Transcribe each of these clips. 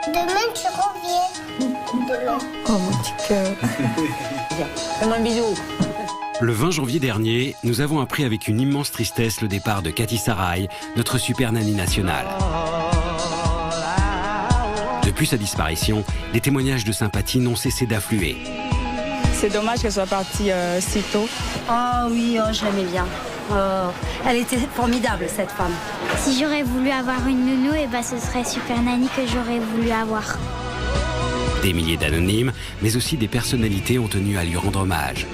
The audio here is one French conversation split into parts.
Demain, tu reviens. Demain. Oh, mon petit cœur. Fais-moi un bisou. Le 20 janvier dernier, nous avons appris avec une immense tristesse le départ de Cathy Sarai, notre super nanny nationale. Depuis sa disparition, les témoignages de sympathie n'ont cessé d'affluer. C'est dommage qu'elle soit partie si tôt. Oh oui, je l'aimais bien. Elle était formidable, cette femme. Si j'aurais voulu avoir une nounou, ce serait Super Nanny que j'aurais voulu avoir. Des milliers d'anonymes, mais aussi des personnalités ont tenu à lui rendre hommage.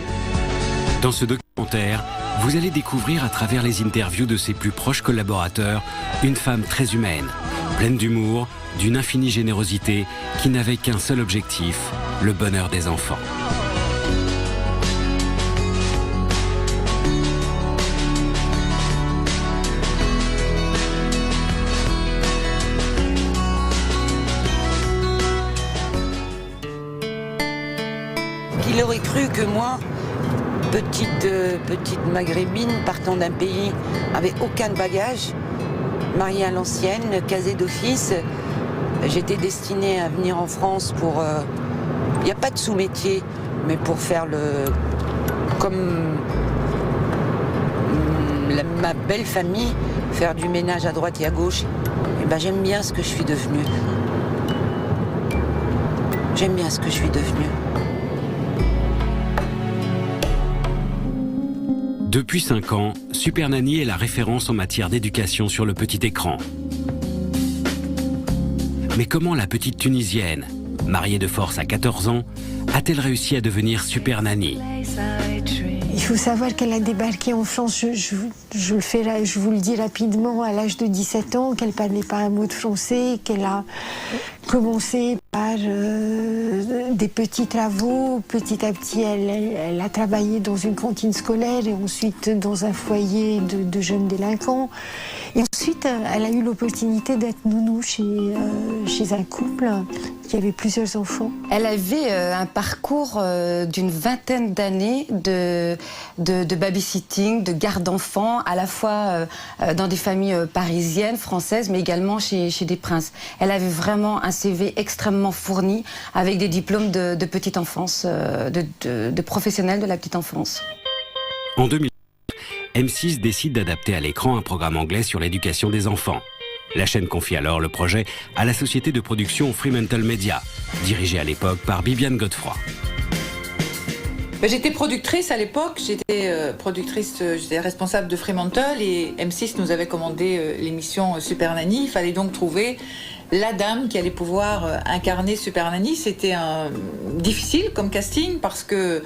Dans ce documentaire, vous allez découvrir à travers les interviews de ses plus proches collaborateurs une femme très humaine, pleine d'humour, d'une infinie générosité, qui n'avait qu'un seul objectif, le bonheur des enfants. Qui aurait cru que moi, petite maghrébine partant d'un pays avec aucun bagage, mariée à l'ancienne, casée d'office, j'étais destinée à venir en France pour... Il n'y a pas de sous-métier, mais pour faire comme ma belle famille, faire du ménage à droite et à gauche. Et j'aime bien ce que je suis devenue. J'aime bien ce que je suis devenue. Depuis 5 ans, Super Nanny est la référence en matière d'éducation sur le petit écran. Mais comment la petite Tunisienne, mariée de force à 14 ans, a-t-elle réussi à devenir Super Nanny ? Il faut savoir qu'elle a débarqué en France, je vous le dis rapidement, à l'âge de 17 ans, qu'elle ne parlait pas un mot de français, qu'elle a commencé par des petits travaux. Petit à petit, elle a travaillé dans une cantine scolaire et ensuite dans un foyer de jeunes délinquants. Et ensuite, elle a eu l'opportunité d'être nounou chez un couple qui avait plusieurs enfants. Elle avait un parcours d'une vingtaine d'années de babysitting, de garde d'enfants, à la fois dans des familles parisiennes, françaises, mais également chez des princes. Elle avait vraiment un CV extrêmement fourni, avec des diplômes de petite enfance, de professionnels de la petite enfance. En 2000, M6 décide d'adapter à l'écran un programme anglais sur l'éducation des enfants. La chaîne confie alors le projet à la société de production Fremantle Media, dirigée à l'époque par Bibiane Godefroy. J'étais productrice à l'époque, j'étais responsable de Fremantle et M6 nous avait commandé l'émission Super Nanny. Il fallait donc trouver la dame qui allait pouvoir incarner Super Nanny. C'était difficile comme casting parce que,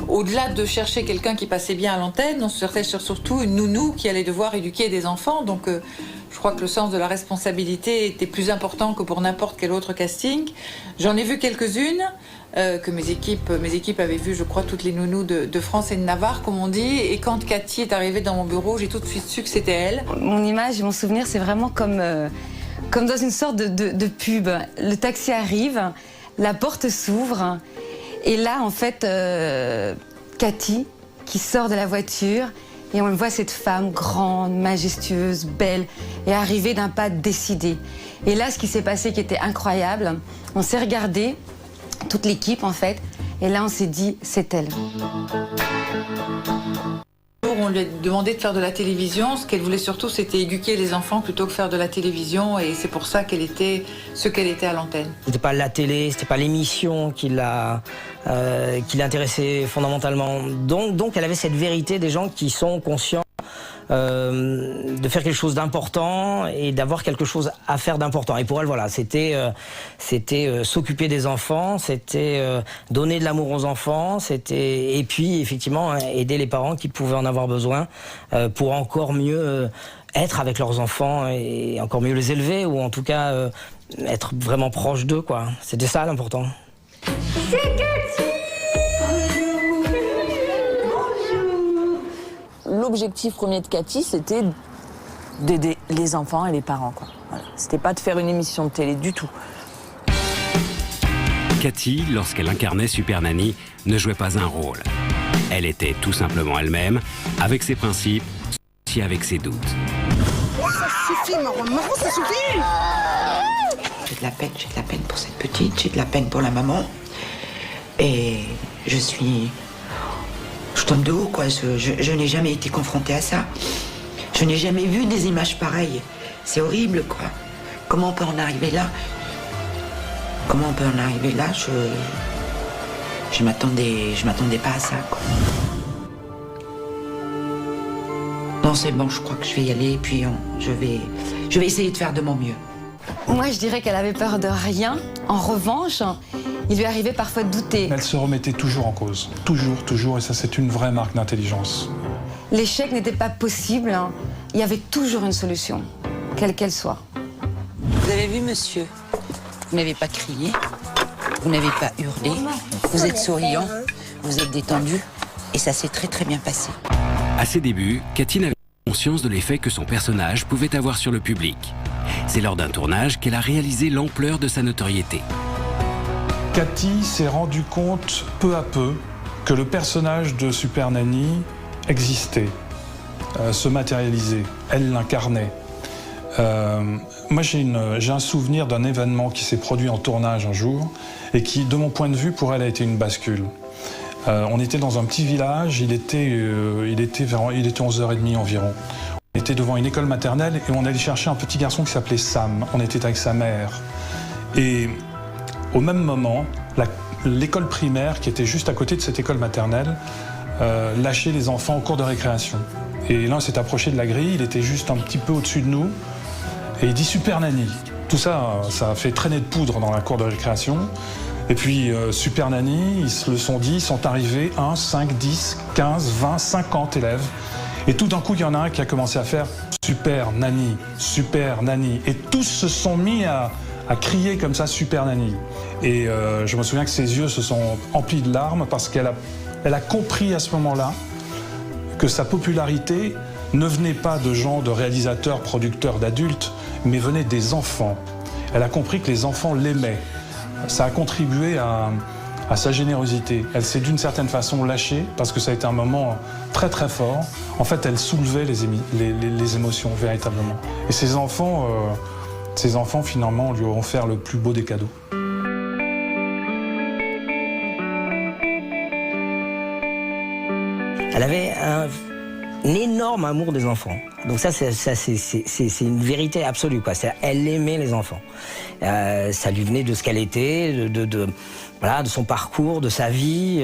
au-delà de chercher quelqu'un qui passait bien à l'antenne, on cherchait surtout une nounou qui allait devoir éduquer des enfants. Donc je crois que le sens de la responsabilité était plus important que pour n'importe quel autre casting. J'en ai vu quelques-unes. Que mes équipes avaient vu, je crois, toutes les nounous de France et de Navarre, comme on dit. Et quand Cathy est arrivée dans mon bureau, j'ai tout de suite su que c'était elle. Mon image et mon souvenir, c'est vraiment comme dans une sorte de pub. Le taxi arrive, la porte s'ouvre, et là, en fait, Cathy, qui sort de la voiture, et on voit cette femme grande, majestueuse, belle, et arriver d'un pas décidé. Et là, ce qui s'est passé qui était incroyable, on s'est regardé, toute l'équipe en fait, et là on s'est dit c'est elle. On lui a demandé de faire de la télévision, ce qu'elle voulait surtout c'était éduquer les enfants plutôt que faire de la télévision, et c'est pour ça qu'elle était ce qu'elle était à l'antenne. C'était pas la télé, c'était pas l'émission qui l'intéressait fondamentalement. Donc elle avait cette vérité des gens qui sont conscients de faire quelque chose d'important et d'avoir quelque chose à faire d'important. Et pour elle, voilà, c'était s'occuper des enfants, c'était donner de l'amour aux enfants, et puis effectivement aider les parents qui pouvaient en avoir besoin pour encore mieux être avec leurs enfants et encore mieux les élever, ou en tout cas être vraiment proche d'eux, quoi. C'était ça l'important. C'est Cathy! L'objectif premier de Cathy, c'était d'aider les enfants et les parents, quoi. Voilà. C'était pas de faire une émission de télé du tout. Cathy, lorsqu'elle incarnait Super Nanny, ne jouait pas un rôle. Elle était tout simplement elle-même, avec ses principes, aussi avec ses doutes. Ça suffit, Maman, ça suffit! de la peine. J'ai de la peine pour cette petite, j'ai de la peine pour la maman. Et je tombe de haut, quoi. Je n'ai jamais été confrontée à ça. Je n'ai jamais vu des images pareilles. C'est horrible, quoi. Comment on peut en arriver là? Comment on peut en arriver là? Je m'attendais pas à ça, quoi. Non, c'est bon, je crois que je vais y aller, et puis je vais essayer de faire de mon mieux. Moi, je dirais qu'elle avait peur de rien. En revanche, il lui arrivait parfois de douter. Elle se remettait toujours en cause. Toujours, toujours, et ça, c'est une vraie marque d'intelligence. L'échec n'était pas possible. Il y avait toujours une solution, quelle qu'elle soit. Vous avez vu, monsieur? Vous n'avez pas crié, vous n'avez pas hurlé, vous êtes souriant, vous êtes détendu, et ça s'est très très bien passé. À ses débuts, Cathy n'avait pas conscience de l'effet que son personnage pouvait avoir sur le public. C'est lors d'un tournage qu'elle a réalisé l'ampleur de sa notoriété. Cathy s'est rendue compte peu à peu que le personnage de Super Nanny existait, se matérialisait, elle l'incarnait. Moi, j'ai un souvenir d'un événement qui s'est produit en tournage un jour et qui, de mon point de vue, pour elle a été une bascule. On était dans un petit village, il était 11h30 environ. On était devant une école maternelle et on allait chercher un petit garçon qui s'appelait Sam. On était avec sa mère. Et au même moment, l'école primaire, qui était juste à côté de cette école maternelle, lâchait les enfants en cours de récréation. Et l'un s'est approché de la grille, il était juste un petit peu au-dessus de nous, et il dit « Super Nanny ». Tout ça, ça a fait traîner de poudre dans la cour de récréation. Et puis Super Nanny, ils se le sont dit, ils sont arrivés 1, 5, 10, 15, 20, 50 élèves. Et tout d'un coup, il y en a un qui a commencé à faire « Super Nanny, Super Nanny ». Et tous se sont mis à crier comme ça « Super Nanny ». Et je me souviens que ses yeux se sont emplis de larmes parce qu'elle a compris à ce moment-là que sa popularité ne venait pas de gens, de réalisateurs, producteurs, d'adultes, mais venait des enfants. Elle a compris que les enfants l'aimaient. Ça a contribué à sa générosité. Elle s'est d'une certaine façon lâchée parce que ça a été un moment très très fort. En fait, elle soulevait les émotions véritablement. Et ses enfants finalement lui ont offert le plus beau des cadeaux. Elle avait un énorme amour des enfants. Donc ça, c'est une vérité absolue, quoi. Elle aimait les enfants. Ça lui venait de ce qu'elle était, de son parcours, de sa vie.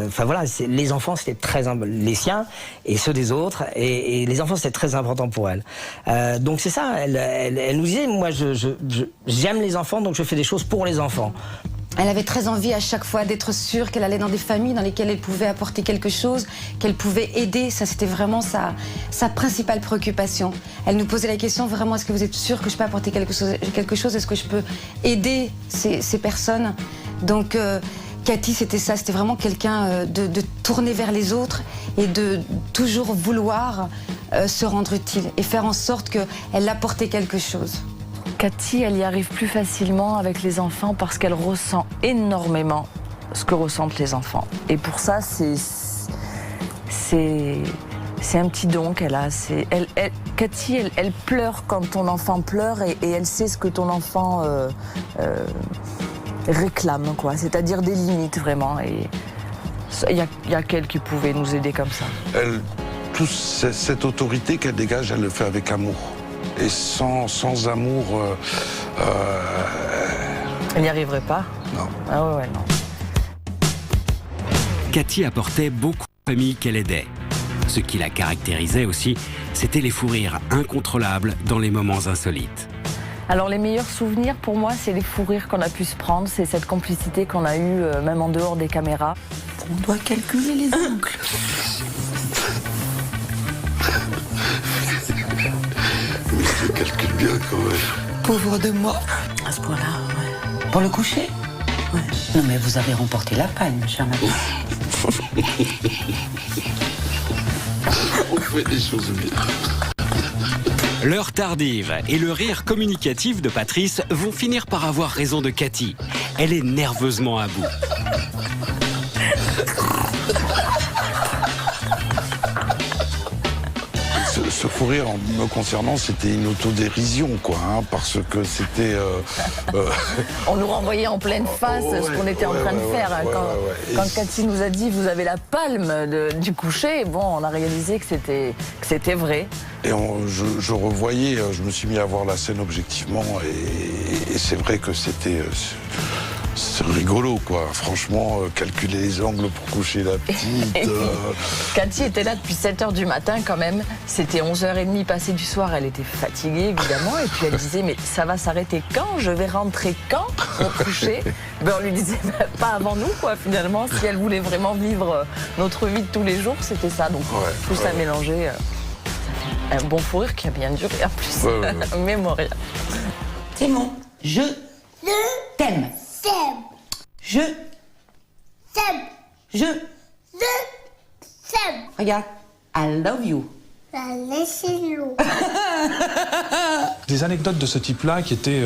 Enfin voilà, les enfants, c'était très les siens et ceux des autres. Et les enfants, c'était très important pour elle. Donc c'est ça. Elle nous disait, moi, j'aime les enfants, donc je fais des choses pour les enfants. Elle avait très envie à chaque fois d'être sûre qu'elle allait dans des familles dans lesquelles elle pouvait apporter quelque chose, qu'elle pouvait aider. Ça, c'était vraiment sa principale préoccupation. Elle nous posait la question, vraiment, est-ce que vous êtes sûre que je peux apporter quelque chose? Est-ce que je peux aider ces personnes? Donc, Cathy, c'était ça. C'était vraiment quelqu'un de tourner vers les autres et de toujours vouloir se rendre utile et faire en sorte qu'elle apportait quelque chose. Cathy, elle y arrive plus facilement avec les enfants parce qu'elle ressent énormément ce que ressentent les enfants. Et pour ça, c'est un petit don qu'elle a. Cathy, elle pleure quand ton enfant pleure et elle sait ce que ton enfant réclame, quoi. C'est-à-dire des limites, vraiment. Et il y a qu'elle qui pouvait nous aider comme ça. Toute cette autorité qu'elle dégage, elle le fait avec amour. Et sans amour... Elle n'y arriverait pas? Non. Ah ouais, non. Cathy apportait beaucoup de familles qu'elle aidait. Ce qui la caractérisait aussi, c'était les fous rires incontrôlables dans les moments insolites. Alors les meilleurs souvenirs pour moi, c'est les fous rires qu'on a pu se prendre, c'est cette complicité qu'on a eue même en dehors des caméras. On doit calculer les angles. Je calcule bien quand même. Pauvre de moi. À ce point-là, ouais. Pour le coucher? Ouais. Non mais vous avez remporté la palme, chère madame. On fait des choses bien. L'heure tardive et le rire communicatif de Patrice vont finir par avoir raison de Cathy. Elle est nerveusement à bout. Ce fou rire, en me concernant, c'était une autodérision, quoi, hein, parce que c'était... On nous renvoyait en pleine face ce qu'on était en train de faire. Quand Cathy nous a dit « vous avez la palme du coucher », bon, on a réalisé que c'était vrai. Et je revoyais, je me suis mis à voir la scène objectivement, et c'est vrai que c'était... C'est rigolo, quoi. Franchement, calculer les angles pour coucher la petite... Cathy était là depuis 7h du matin, quand même. C'était 11h30 passé du soir. Elle était fatiguée, évidemment. Et puis elle disait, mais ça va s'arrêter quand? Je vais rentrer quand pour coucher? Ben, on lui disait, pas avant nous, quoi, finalement. Si elle voulait vraiment vivre notre vie de tous les jours, c'était ça. Donc, tout ça mélangé. Ça fait un bon fou rire qui a bien duré, en plus. Mémorial. Témon, je t'aime. Je t'aime. Je t'aime. Regarde, I love you. Des anecdotes de ce type-là qui étaient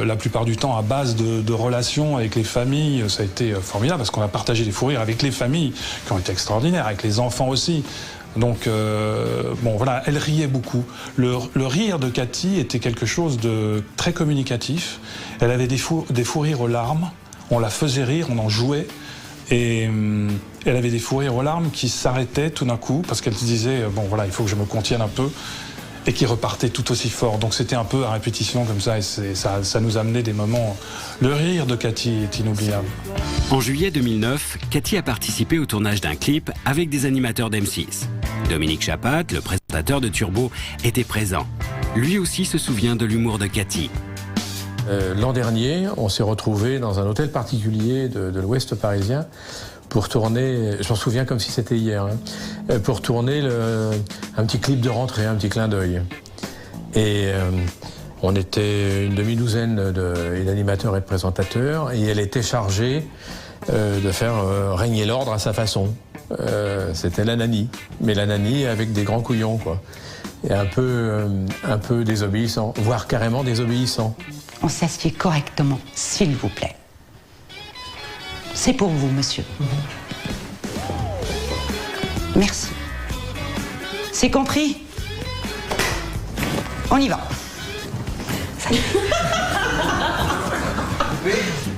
la plupart du temps à base de relations avec les familles, ça a été formidable parce qu'on a partagé des fous rires avec les familles qui ont été extraordinaires, avec les enfants aussi. Donc, bon, voilà, elle riait beaucoup. Le rire de Cathy était quelque chose de très communicatif. Elle avait des fous rires aux larmes. On la faisait rire, on en jouait. Et elle avait des fous rires aux larmes qui s'arrêtaient tout d'un coup parce qu'elle se disait, bon, voilà, il faut que je me contienne un peu. Et qui repartaient tout aussi fort. Donc c'était un peu à répétition comme ça, et ça nous amenait des moments... Le rire de Cathy est inoubliable. En juillet 2009, Cathy a participé au tournage d'un clip avec des animateurs d'M6. Dominique Chapat, le présentateur de Turbo, était présent. Lui aussi se souvient de l'humour de Cathy. L'an dernier, on s'est retrouvés dans un hôtel particulier de l'ouest parisien pour tourner, je m'en souviens comme si c'était hier, hein, pour tourner un petit clip de rentrée, un petit clin d'œil. Et on était une demi-douzaine d'animateurs et de présentateurs, et elle était chargée de faire régner l'ordre à sa façon. C'était la nanny, mais la nanny avec des grands couillons, quoi. Et un peu désobéissant, voire carrément désobéissant. On s'assied correctement, s'il vous plaît. C'est pour vous, monsieur. Merci. C'est compris? On y va.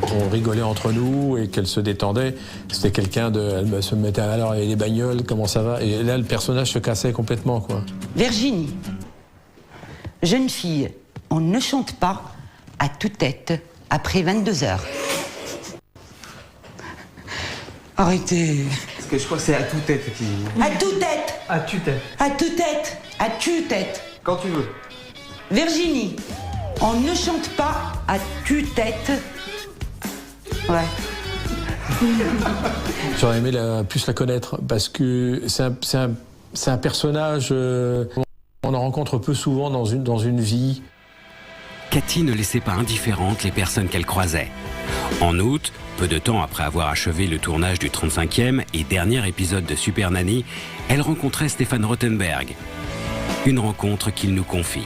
On rigolait entre nous et qu'elle se détendait. C'était quelqu'un de... Elle se mettait à l'heure, et les bagnoles, comment ça va? Et là, le personnage se cassait complètement, quoi. Virginie, jeune fille, on ne chante pas à tue-tête après 22h. Arrêtez. Parce que je crois que c'est à tue-tête qui... À tue-tête. À tue-tête. À tue-tête. À tue-tête. Quand tu veux. Virginie, on ne chante pas à tue-tête. Ouais. J'aurais aimé plus la connaître parce que c'est un personnage on en rencontre peu souvent dans une vie. Cathy ne laissait pas indifférentes les personnes qu'elle croisait. En août, peu de temps après avoir achevé le tournage du 35e et dernier épisode de Super Nanny, elle rencontrait Stéphane Rothenberg. Une rencontre qu'il nous confie.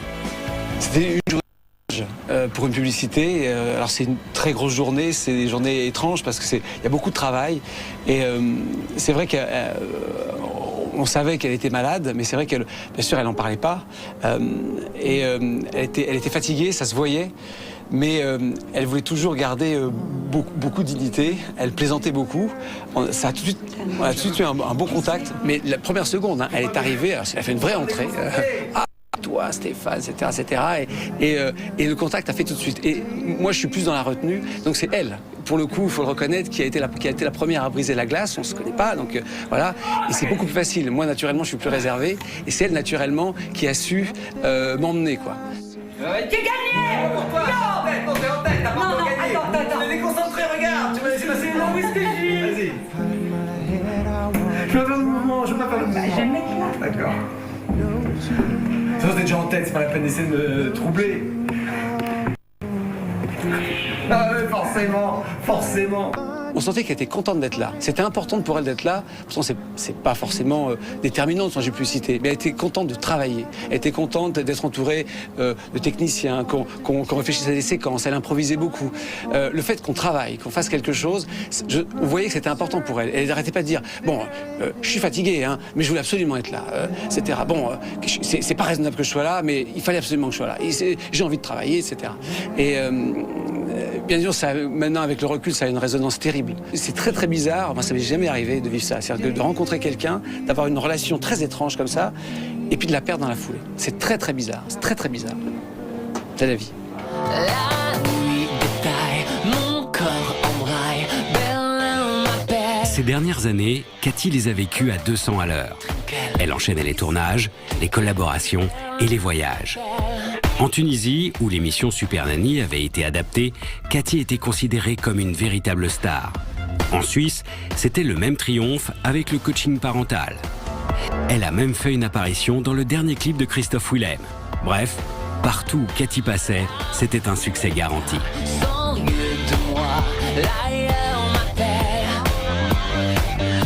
C'était une journée pour une publicité. Alors c'est une très grosse journée, c'est des journées étranges parce qu'il y a beaucoup de travail. Et c'est vrai qu'on savait qu'elle était malade, mais c'est vrai qu'elle, bien sûr, elle n'en parlait pas. Elle était fatiguée, ça se voyait. Mais elle voulait toujours garder beaucoup de dignité. Elle plaisantait beaucoup. Ça a tout de suite eu un bon contact. Mais la première seconde, hein, elle est arrivée, elle a fait une vraie entrée. Toi, Stéphane, etc. Et le contact a fait tout de suite. Et moi, je suis plus dans la retenue. Donc c'est elle, pour le coup, il faut le reconnaître, qui a été la première à briser la glace. On ne se connaît pas, donc voilà. Et c'est beaucoup plus facile. Moi, naturellement, je suis plus réservé. Et c'est elle, naturellement, qui a su m'emmener, quoi. Qui gagné? Pourquoi? Non, t'es en tête, t'as pas encore gagné. Attends. Tu m'as déconcentré, regarde. Tu m'as laissé passer une longue escalier. Vas-y. Je veux pas le mouvement, je veux pas faire le mouvement. J'aime mettre là. D'accord. Ça, t'es déjà en tête, c'est pas la peine d'essayer de me troubler. Ah ouais, forcément. on sentait qu'elle était contente d'être là. C'était important pour elle d'être là. Pourtant, c'est pas forcément déterminant de changer de publicité, mais elle était contente de travailler. Elle était contente d'être entourée de techniciens, qu'on réfléchisse à des séquences. Elle improvisait beaucoup. Le fait qu'on travaille, qu'on fasse quelque chose, on voyait que c'était important pour elle. Elle n'arrêtait pas de dire bon, je suis fatiguée, hein, mais je voulais absolument être là, etc. Bon, c'est pas raisonnable que je sois là, mais il fallait absolument que je sois là. J'ai envie de travailler, etc. Et bien sûr, ça, maintenant avec le recul, ça a une résonance terrible. C'est très très bizarre. Moi, ça m'est jamais arrivé de vivre ça, c'est-à-dire de rencontrer quelqu'un, d'avoir une relation très étrange comme ça, et puis de la perdre dans la foulée. C'est très très bizarre. C'est très très bizarre. C'est la vie. Ces dernières années, Cathy les a vécues à 200 à l'heure. Elle enchaînait les tournages, les collaborations et les voyages. En Tunisie, où l'émission Super Nanny avait été adaptée, Cathy était considérée comme une véritable star. En Suisse, c'était le même triomphe avec le coaching parental. Elle a même fait une apparition dans le dernier clip de Christophe Willem. Bref, partout où Cathy passait, c'était un succès garanti. Sans lieu de moi, l'ailleurs m'appelle.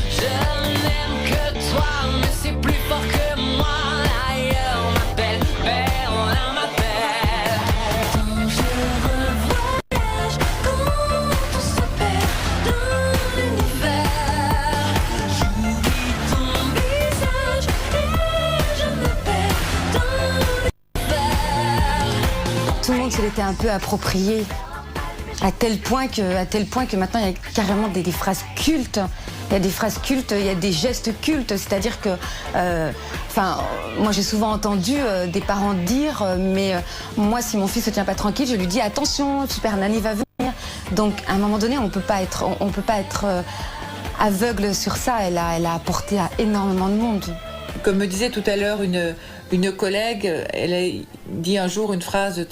Je n'aime que toi, mais c'est plus fort que moi. L'ailleurs m'appelle, Berlin m'appelle. Quand je revoyage, quand tout se perd dans l'univers, j'oublie ton visage et je me perds dans l'univers. Tout le monde se l'était un peu approprié. À tel point que maintenant il y a carrément des phrases cultes. Il y a des phrases cultes, il y a des gestes cultes. C'est-à-dire que, moi j'ai souvent entendu des parents dire, mais moi si mon fils se tient pas tranquille, je lui dis attention, Super Nanny va venir. Donc à un moment donné, on peut pas être aveugle sur ça. Elle a apporté à énormément de monde. Comme me disait tout à l'heure une collègue, elle a dit un jour une phrase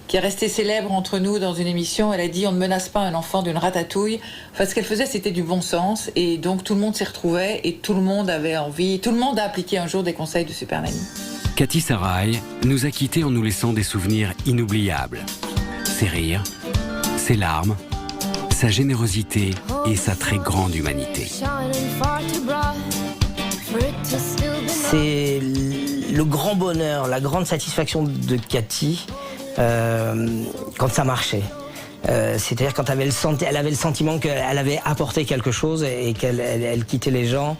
qui est restée célèbre entre nous dans une émission. Elle a dit « On ne menace pas un enfant d'une ratatouille ». Enfin, ce qu'elle faisait, c'était du bon sens. Et donc, tout le monde s'y retrouvait et tout le monde avait envie. Tout le monde a appliqué un jour des conseils de Super Nanny. Cathy Saraï nous a quittés en nous laissant des souvenirs inoubliables. Ses rires, ses larmes, sa générosité et sa très grande humanité. C'est le grand bonheur, la grande satisfaction de Cathy quand ça marchait. C'est-à-dire quand elle avait le sentiment qu'elle avait apporté quelque chose et qu'elle quittait les gens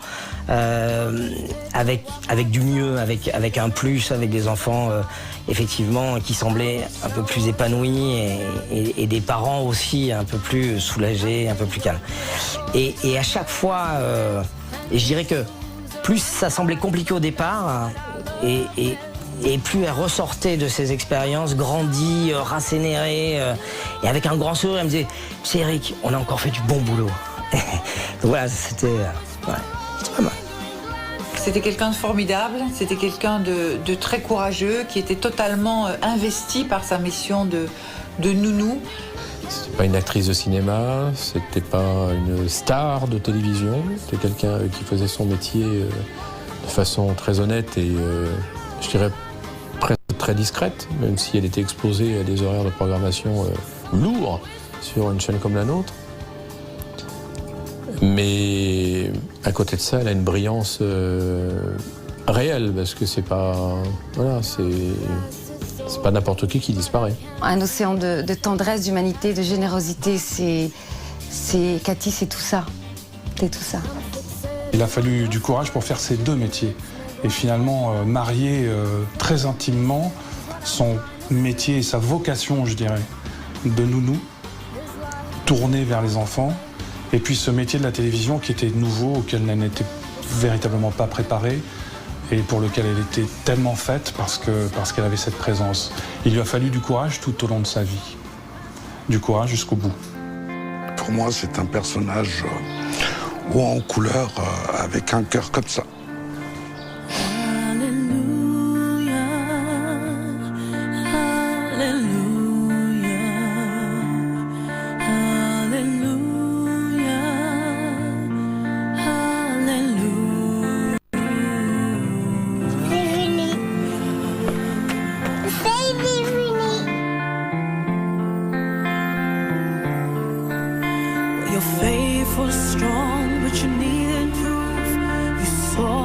avec du mieux, avec un plus, avec des enfants effectivement qui semblaient un peu plus épanouis et des parents aussi un peu plus soulagés, un peu plus calmes. Et à chaque fois, et je dirais que plus ça semblait compliqué au départ et plus elle ressortait de ses expériences, grandie, rassénérée, et avec un grand sourire, elle me disait « C'est Eric, on a encore fait du bon boulot. » Donc voilà, c'était pas mal. C'était quelqu'un de formidable, c'était quelqu'un de très courageux, qui était totalement investi par sa mission de nounou. C'était pas une actrice de cinéma, c'était pas une star de télévision, c'était quelqu'un qui faisait son métier de façon très honnête et je dirais presque très discrète, même si elle était exposée à des horaires de programmation lourds sur une chaîne comme la nôtre. Mais à côté de ça, elle a une brillance réelle, parce que c'est pas n'importe qui disparaît. Un océan de tendresse, d'humanité, de générosité, Cathy, c'est tout ça. C'est tout ça. Il a fallu du courage pour faire ces deux métiers. Et finalement, marier très intimement son métier et sa vocation, je dirais, de nounou, tourné vers les enfants, et puis ce métier de la télévision qui était nouveau, auquel elle n'était véritablement pas préparée, et pour lequel elle était tellement faite parce qu'elle avait cette présence. Il lui a fallu du courage tout au long de sa vie. Du courage jusqu'au bout. Pour moi, c'est un personnage haut en couleur, avec un cœur comme ça. soul.